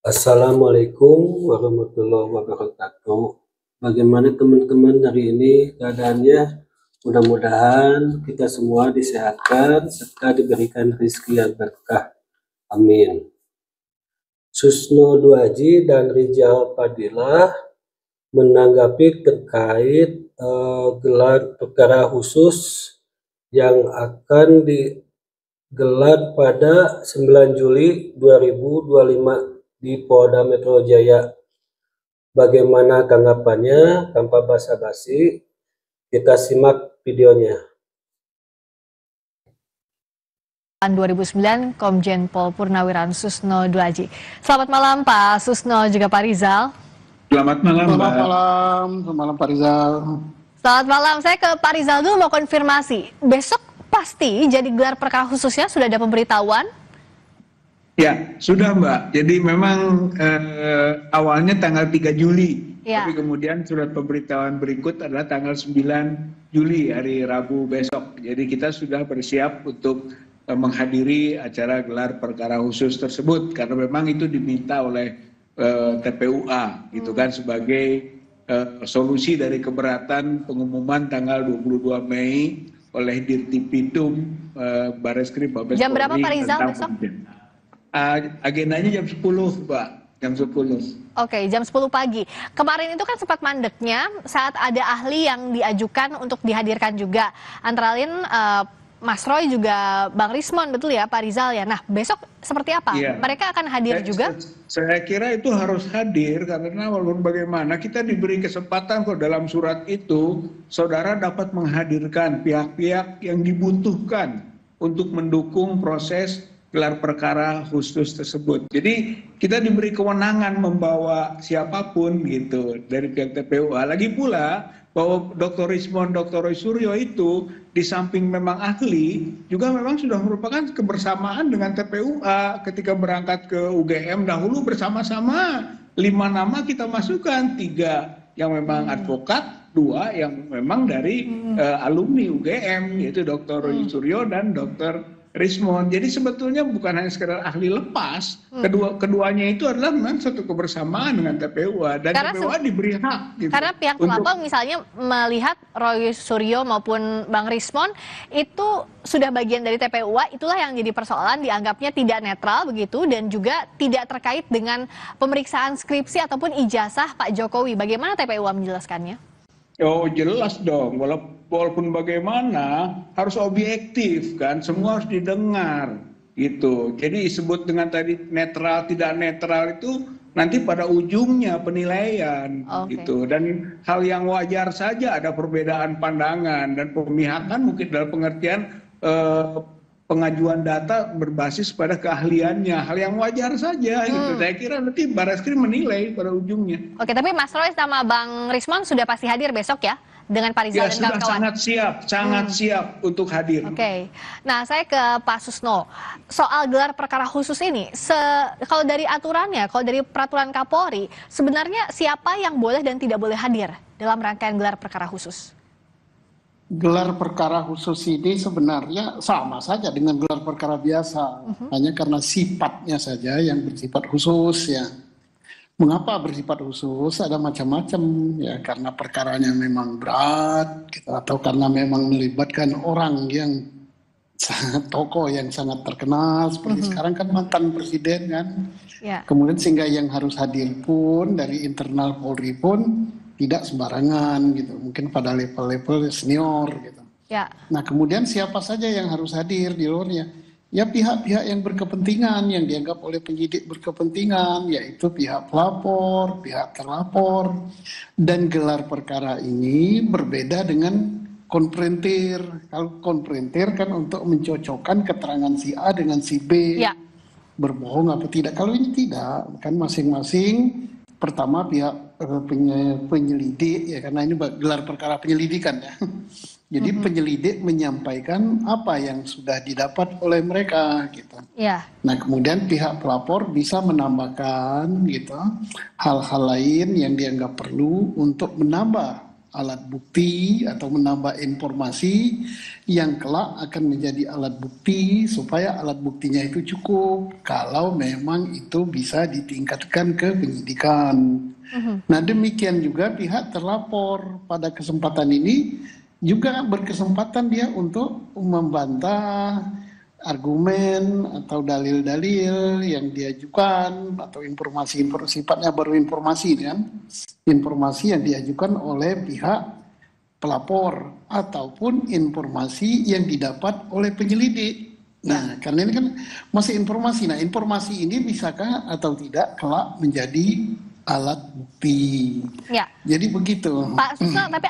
Assalamualaikum warahmatullahi wabarakatuh. Bagaimana teman-teman hari ini keadaannya? Mudah-mudahan kita semua disehatkan serta diberikan rezeki yang berkah. Amin. Susno Duaji dan Rijal Fadilah menanggapi terkait gelar perkara khusus yang akan digelar pada 9 Juli 2025 di Polda Metro Jaya. Bagaimana tanggapannya? Tanpa basa-basi, kita simak videonya. 2009 Komjen Pol Purnawiran Susno Duaji. Selamat malam Pak Susno juga Pak Rizal. Selamat malam, Selamat malam Pak Rizal. Selamat malam, saya ke Pak Rizal dulu mau konfirmasi. Besok pasti jadi gelar perkara khususnya sudah ada pemberitahuan? Ya, sudah Mbak. Jadi memang awalnya tanggal 3 Juli. Ya. Tapi kemudian surat pemberitahuan berikut adalah tanggal 9 Juli, hari Rabu besok. Jadi kita sudah bersiap untuk menghadiri acara gelar perkara khusus tersebut. Karena memang itu diminta oleh TPUA gitu kan, sebagai solusi dari keberatan pengumuman tanggal 22 Mei oleh Dirtipidum Bareskrim Mabes Polri. Jam berapa Pak Rizal besok? Agendanya jam 10 Mbak, jam 10. Oke, jam 10 pagi. Kemarin itu kan sempat mandeknya saat ada ahli yang diajukan untuk dihadirkan juga. Antara lain Mas Roy juga Bang Rismon, betul ya Pak Rizal ya? Nah besok seperti apa? Iya. Mereka akan hadir juga? Saya kira itu harus hadir karena walaupun bagaimana kita diberi kesempatan kok dalam surat itu saudara dapat menghadirkan pihak-pihak yang dibutuhkan untuk mendukung proses gelar perkara khusus tersebut. Jadi kita diberi kewenangan membawa siapapun gitu dari pihak TPUA. Lagi pula bahwa Dr. Rismon, Dr. Roy Suryo itu di samping memang ahli, juga memang sudah merupakan kebersamaan dengan TPUA ketika berangkat ke UGM dahulu bersama-sama 5 nama kita masukkan, 3 yang memang advokat, 2 yang memang dari alumni UGM, yaitu Dr. Roy Suryo dan Dr. Rismon. Jadi sebetulnya bukan hanya sekedar ahli lepas, keduanya itu adalah memang satu kebersamaan dengan TPUA dan TPUA diberi hak. Gitu, karena pihak pelapor misalnya melihat Roy Suryo maupun Bang Rismon itu sudah bagian dari TPUA, itulah yang jadi persoalan, dianggapnya tidak netral begitu dan juga tidak terkait dengan pemeriksaan skripsi ataupun ijazah Pak Jokowi. Bagaimana TPUA menjelaskannya? Oh jelas dong, walaupun bagaimana harus objektif kan, semua harus didengar gitu. Jadi disebut dengan tadi netral tidak netral itu nanti pada ujungnya penilaian gitu. Dan hal yang wajar saja ada perbedaan pandangan dan pemihakan mungkin dalam pengertian pengajuan data berbasis pada keahliannya, hal yang wajar saja gitu. Saya kira nanti Bareskrim menilai pada ujungnya. Oke, tapi Mas Roy sama Bang Rismon sudah pasti hadir besok ya dengan Pak Rizal dan kawan-kawan? Sangat siap untuk hadir. Oke. Nah, saya ke Pak Susno. Soal gelar perkara khusus ini, kalau dari aturannya, kalau dari peraturan Kapolri, sebenarnya siapa yang boleh dan tidak boleh hadir dalam rangkaian gelar perkara khusus? Gelar perkara khusus ini sebenarnya sama saja dengan gelar perkara biasa, hanya karena sifatnya saja yang bersifat khusus ya. Mengapa bersifat khusus? Ada macam-macam ya, karena perkaranya memang berat gitu, atau karena memang melibatkan orang yang tokoh yang sangat terkenal seperti sekarang kan mantan presiden kan. Kemudian sehingga yang harus hadir pun dari internal Polri pun tidak sembarangan gitu, mungkin pada level-level senior gitu. Nah kemudian siapa saja yang harus hadir di luarnya? Ya pihak-pihak yang berkepentingan, yang dianggap oleh penyidik berkepentingan, yaitu pihak pelapor, pihak terlapor. Dan gelar perkara ini berbeda dengan konfrontir. Kalau konfrontir kan untuk mencocokkan keterangan si A dengan si B, berbohong apa tidak. Kalau ini tidak, kan masing-masing pertama pihak penyelidik ya, karena ini gelar perkara penyelidikan ya. Jadi penyelidik menyampaikan apa yang sudah didapat oleh mereka gitu. Nah kemudian pihak pelapor bisa menambahkan gitu hal-hal lain yang dianggap perlu untuk menambah alat bukti atau menambah informasi yang kelak akan menjadi alat bukti supaya alat buktinya itu cukup kalau memang itu bisa ditingkatkan ke penyidikan. Nah, demikian juga pihak terlapor pada kesempatan ini juga berkesempatan dia untuk membantah argumen atau dalil-dalil yang diajukan atau informasi sifatnya baru informasi kan, informasi yang diajukan oleh pihak pelapor ataupun informasi yang didapat oleh penyelidik. Nah, karena ini kan masih informasi. Nah, informasi ini bisakah atau tidak kelak menjadi alat bukti. Ya. Jadi begitu. Pak Susno, tapi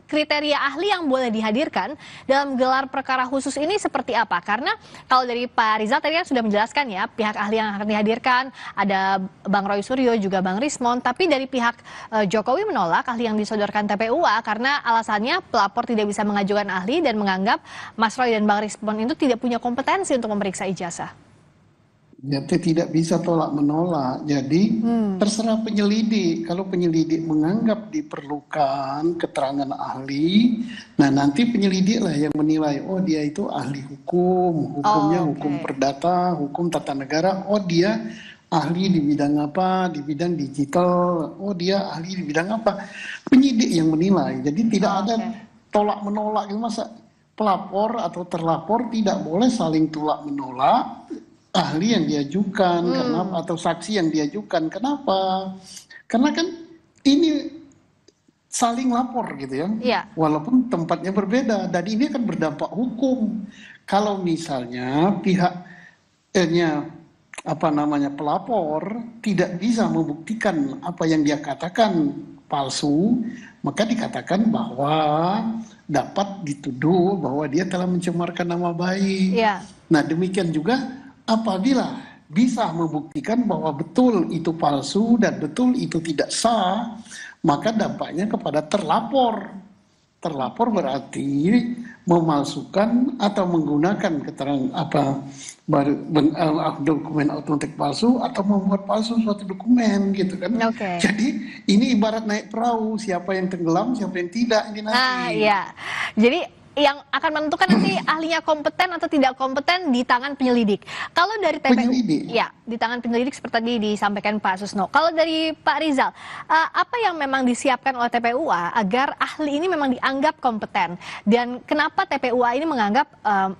kriteria ahli yang boleh dihadirkan dalam gelar perkara khusus ini seperti apa? Karena kalau dari Pak Rizal tadi kan sudah menjelaskan ya, pihak ahli yang akan dihadirkan ada Bang Roy Suryo juga Bang Rismon, tapi dari pihak Jokowi menolak ahli yang disodorkan TPUA karena alasannya pelapor tidak bisa mengajukan ahli dan menganggap Mas Roy dan Bang Rismon itu tidak punya kompetensi untuk memeriksa ijazah. Jadi tidak bisa tolak menolak. Jadi terserah penyelidik. Kalau penyelidik menganggap diperlukan keterangan ahli, nah nanti penyelidiklah yang menilai. Oh dia itu ahli hukum, hukumnya hukum perdata, hukum tata negara. Oh dia ahli di bidang apa? Di bidang digital. Oh dia ahli di bidang apa? Penyidik yang menilai. Jadi tidak ada tolak menolak. Masa pelapor atau terlapor tidak boleh saling tolak menolak ahli yang diajukan, kenapa, atau saksi yang diajukan. Kenapa? Karena kan ini saling lapor gitu ya. Iya. Walaupun tempatnya berbeda dan ini akan berdampak hukum. Kalau misalnya pihaknya pelapor tidak bisa membuktikan apa yang dia katakan palsu, maka dikatakan bahwa dapat dituduh bahwa dia telah mencemarkan nama baik. Iya. Nah, demikian juga apabila bisa membuktikan bahwa betul itu palsu dan betul itu tidak sah, maka dampaknya kepada terlapor. Terlapor berarti memalsukan atau menggunakan keterangan dokumen autentik palsu atau membuat palsu suatu dokumen gitu kan. Jadi ini ibarat naik perahu, siapa yang tenggelam, siapa yang tidak ini nanti. Iya. Jadi yang akan menentukan nanti ahlinya kompeten atau tidak kompeten di tangan penyelidik. Kalau dari TPU, ya di tangan penyelidik seperti tadi disampaikan Pak Susno. Kalau dari Pak Rizal, apa yang memang disiapkan oleh TPUA agar ahli ini memang dianggap kompeten? Dan kenapa TPUA ini menganggap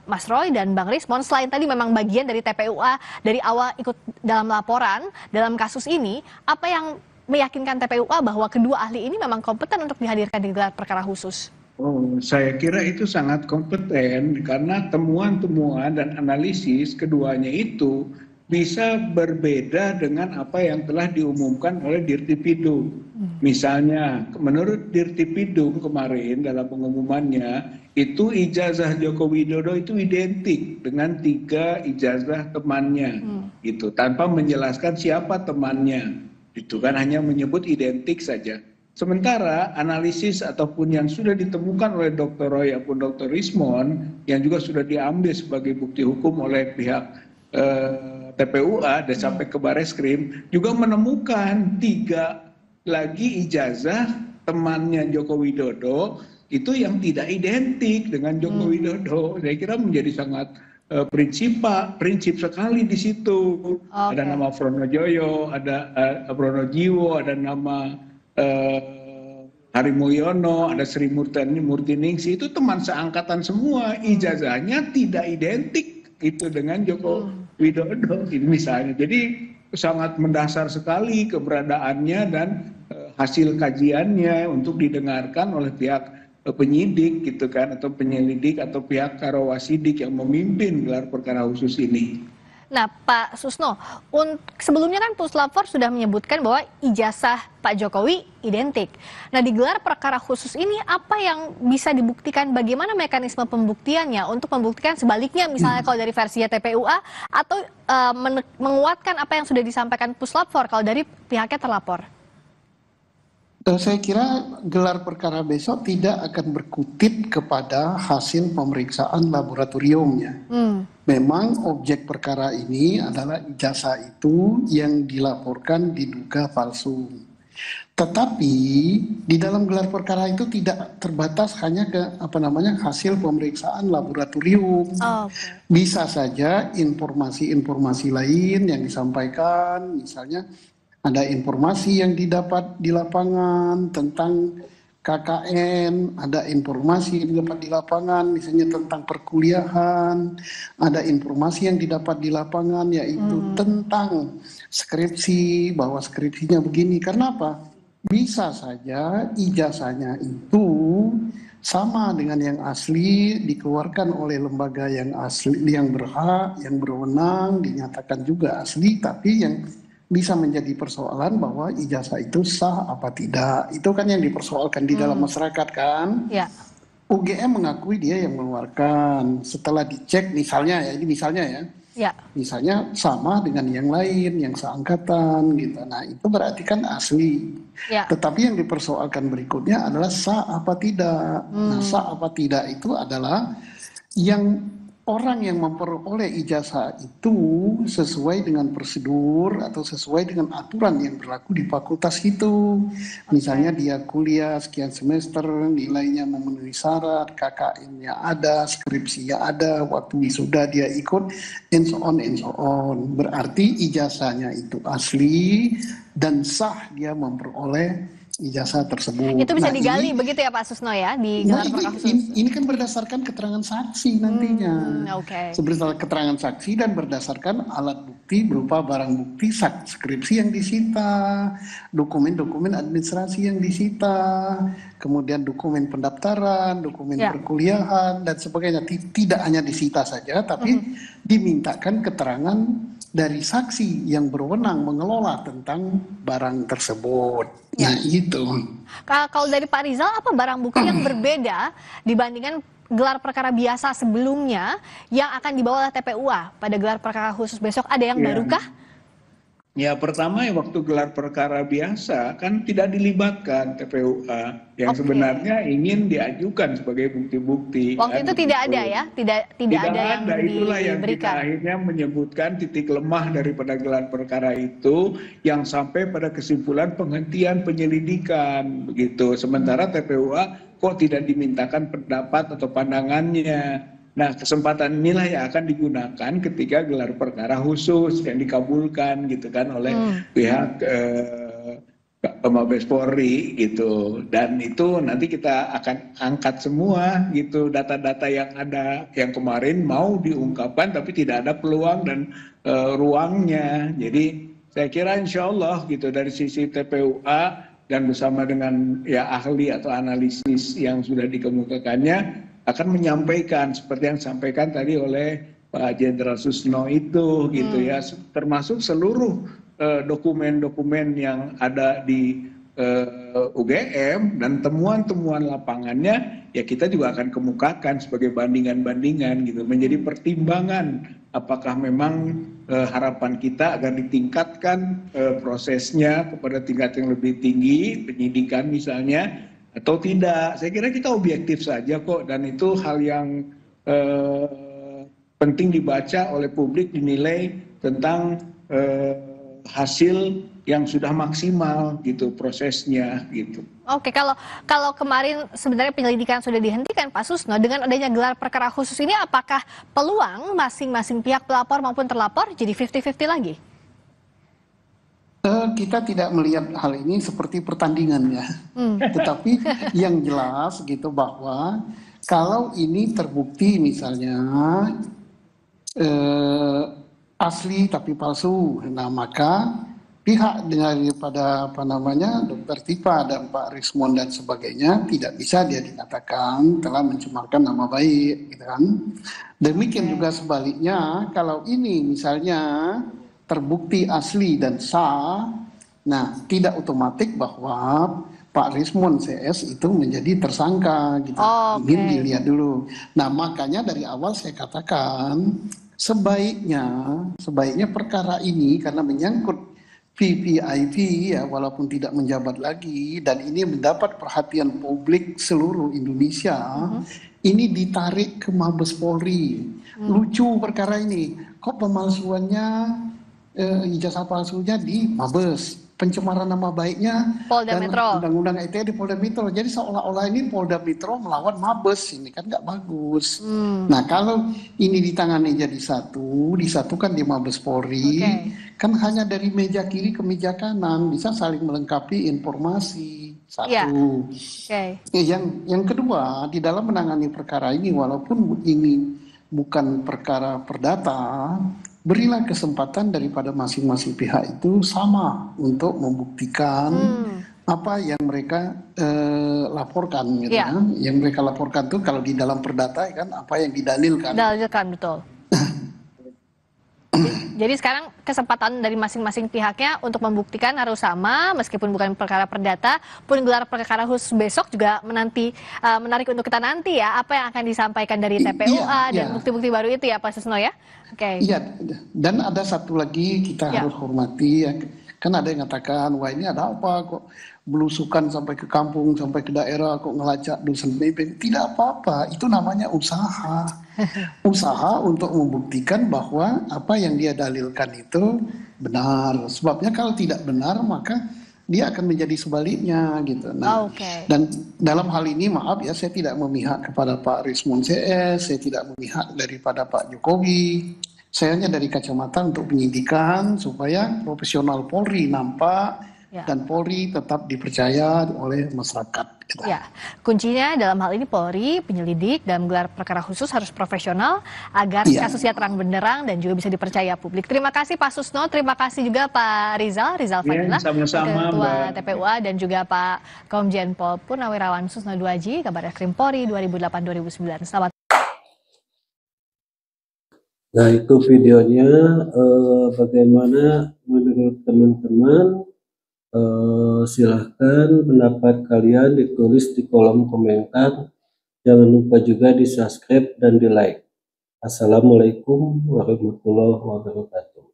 Mas Roy dan Bang Rismon selain tadi memang bagian dari TPUA dari awal ikut dalam laporan dalam kasus ini, apa yang meyakinkan TPUA bahwa kedua ahli ini memang kompeten untuk dihadirkan di gelar perkara khusus? Oh, saya kira itu sangat kompeten karena temuan-temuan dan analisis keduanya itu bisa berbeda dengan apa yang telah diumumkan oleh Dirtipidum. Misalnya, menurut Dirtipidum kemarin dalam pengumumannya, itu ijazah Joko Widodo itu identik dengan 3 ijazah temannya, gitu, tanpa menjelaskan siapa temannya. Itu kan hanya menyebut identik saja. Sementara analisis ataupun yang sudah ditemukan oleh Dr. Roy ataupun Dr. Rismon yang juga sudah diambil sebagai bukti hukum oleh pihak TPUA dan sampai ke Bareskrim juga menemukan 3 lagi ijazah temannya Joko Widodo itu yang tidak identik dengan Joko Widodo. Saya kira menjadi sangat prinsip sekali di situ. Ada nama Pronojoyo, ada Pronojiwo, ada nama Hari Mulyono, ada Sri Murtiningsih, itu teman seangkatan semua, ijazahnya tidak identik itu dengan Joko Widodo misalnya. Jadi sangat mendasar sekali keberadaannya dan hasil kajiannya untuk didengarkan oleh pihak penyidik gitu kan, atau penyelidik atau pihak karawasidik yang memimpin gelar perkara khusus ini. Nah, Pak Susno, sebelumnya kan Puslapor sudah menyebutkan bahwa ijazah Pak Jokowi identik. Nah, di gelar perkara khusus ini apa yang bisa dibuktikan? Bagaimana mekanisme pembuktiannya untuk membuktikan sebaliknya, misalnya kalau dari versinya TPUA atau menguatkan apa yang sudah disampaikan Puslapor kalau dari pihaknya terlapor? Saya kira gelar perkara besok tidak akan berkutit kepada hasil pemeriksaan laboratoriumnya. Memang objek perkara ini adalah ijazah itu yang dilaporkan diduga palsu. Tetapi di dalam gelar perkara itu tidak terbatas hanya ke hasil pemeriksaan laboratorium. Oke. Bisa saja informasi-informasi lain yang disampaikan, misalnya ada informasi yang didapat di lapangan tentang KKN, ada informasi yang didapat di lapangan misalnya tentang perkuliahan, ada informasi yang didapat di lapangan yaitu tentang skripsi, bahwa skripsinya begini. Karena apa? Bisa saja ijazahnya itu sama dengan yang asli, dikeluarkan oleh lembaga yang asli, yang berhak, yang berwenang, dinyatakan juga asli, tapi yang bisa menjadi persoalan bahwa ijazah itu sah apa tidak. Itu kan yang dipersoalkan di dalam masyarakat kan. Ya. UGM mengakui dia yang mengeluarkan. Setelah dicek misalnya ya, ini misalnya ya. Ya. Misalnya sama dengan yang lain, yang seangkatan gitu. Nah itu berarti kan asli. Ya. Tetapi yang dipersoalkan berikutnya adalah sah apa tidak. Nah sah apa tidak itu adalah yang orang yang memperoleh ijazah itu sesuai dengan prosedur atau sesuai dengan aturan yang berlaku di fakultas itu. Misalnya dia kuliah sekian semester, nilainya memenuhi syarat, KKN-nya ada, skripsinya ada, waktu wisuda dia ikut, and so on and so on. Berarti ijazahnya itu asli dan sah dia memperoleh ijazah tersebut. Itu bisa Nah, digali begitu ya Pak Susno ya di gelar perkara khusus. ini kan berdasarkan keterangan saksi nantinya. Oke. Berdasarkan keterangan saksi dan berdasarkan alat bukti berupa barang bukti skripsi yang disita, dokumen-dokumen administrasi yang disita, kemudian dokumen pendaftaran, dokumen perkuliahan dan sebagainya. Tidak hanya disita saja, tapi dimintakan keterangan dari saksi yang berwenang mengelola tentang barang tersebut. Nah itu. Kalau dari Pak Rizal, apa barang bukti yang berbeda dibandingkan gelar perkara biasa sebelumnya yang akan dibawa oleh TPUA pada gelar perkara khusus besok? Ada yang barukah? Ya pertama ya waktu gelar perkara biasa kan tidak dilibatkan TPUA yang sebenarnya ingin diajukan sebagai bukti-bukti. Waktu itu tidak ada ya, tidak ada yang itulah yang kita diberikan. akhirnya menyebutkan titik lemah daripada gelar perkara itu yang sampai pada kesimpulan penghentian penyelidikan begitu. Sementara TPUA kok tidak dimintakan pendapat atau pandangannya. Nah, kesempatan inilah yang akan digunakan ketika gelar perkara khusus yang dikabulkan gitu kan oleh pihak Mabes Polri gitu. Dan itu nanti kita akan angkat semua gitu data-data yang ada yang kemarin mau diungkapkan tapi tidak ada peluang dan ruangnya. Jadi saya kira insya Allah gitu dari sisi TPUA dan bersama dengan ya ahli atau analisis yang sudah dikemukakannya akan menyampaikan seperti yang disampaikan tadi oleh Pak Jenderal Susno itu gitu ya, termasuk seluruh dokumen-dokumen yang ada di UGM dan temuan-temuan lapangannya ya kita juga akan kemukakan sebagai bandingan-bandingan gitu, menjadi pertimbangan apakah memang harapan kita agar ditingkatkan prosesnya kepada tingkat yang lebih tinggi, penyidikan misalnya, atau tidak. Saya kira kita objektif saja kok, dan itu hal yang penting dibaca oleh publik, dinilai tentang hasil yang sudah maksimal gitu prosesnya gitu. Oke, kalau kemarin sebenarnya penyelidikan sudah dihentikan Pak Susno, dengan adanya gelar perkara khusus ini apakah peluang masing-masing pihak pelapor maupun terlapor jadi 50-50 lagi? Kita tidak melihat hal ini seperti pertandingan ya, tetapi yang jelas gitu bahwa kalau ini terbukti misalnya asli tapi palsu, nah maka pihak daripada Dr. Tifa dan Pak Rismon dan sebagainya tidak bisa dia dikatakan telah mencemarkan nama baik, gitu kan? Demikian juga sebaliknya kalau ini misalnya terbukti asli dan sah, nah tidak otomatis bahwa Pak Rismon CS itu menjadi tersangka gitu. Ingin dilihat dulu. Nah makanya dari awal saya katakan sebaiknya perkara ini karena menyangkut VVIP ya walaupun tidak menjabat lagi dan ini mendapat perhatian publik seluruh Indonesia, ini ditarik ke Mabes Polri. Lucu perkara ini, kok pemalsuannya ijazah palsunya di Mabes, pencemaran nama baiknya Polda dan Metro. undang-undang ITE di Polda Metro. Jadi seolah-olah ini Polda Metro melawan Mabes, ini kan nggak bagus. Nah kalau ini ditangani jadi disatukan di Mabes Polri, kan hanya dari meja kiri ke meja kanan bisa saling melengkapi informasi. Satu. Yang kedua, di dalam menangani perkara ini, walaupun ini bukan perkara perdata, berilah kesempatan daripada masing-masing pihak itu sama untuk membuktikan apa yang mereka laporkan, gitu kan? Yang mereka laporkan itu kalau di dalam perdata kan apa yang didalilkan. Didalilkan, betul. Jadi sekarang kesempatan dari masing-masing pihaknya untuk membuktikan harus sama, meskipun bukan perkara perdata, pun gelar perkara khusus besok juga menarik untuk kita nanti ya, apa yang akan disampaikan dari TPUA dan bukti-bukti baru itu ya Pak Susno ya? Iya, dan ada satu lagi kita harus hormati ya. Kan ada yang mengatakan, wah ini ada apa kok belusukan sampai ke kampung, sampai ke daerah, kok ngelacak dosen pemimpin. Tidak apa-apa, itu namanya usaha. Usaha untuk membuktikan bahwa apa yang dia dalilkan itu benar. Sebabnya kalau tidak benar, maka dia akan menjadi sebaliknya gitu. Nah, dan dalam hal ini maaf ya, saya tidak memihak kepada Pak Rismon CS, saya tidak memihak daripada Pak Jokowi. Saya hanya dari kacamata untuk penyidikan supaya profesional Polri nampak dan Polri tetap dipercaya oleh masyarakat. Ya, kuncinya dalam hal ini Polri, penyelidik dan gelar perkara khusus harus profesional agar kasusnya terang benderang dan juga bisa dipercaya publik. Terima kasih Pak Susno, terima kasih juga Pak Rizal Fadila, Ketua TPUA, dan juga Pak Komjen Pol Purnawirawan Susno Duaji, Kabar Eskrim Polri 2008-2009. Selamat. Nah itu videonya, bagaimana menurut teman-teman, silahkan pendapat kalian ditulis di kolom komentar, jangan lupa juga di subscribe dan di like. Assalamualaikum warahmatullahi wabarakatuh.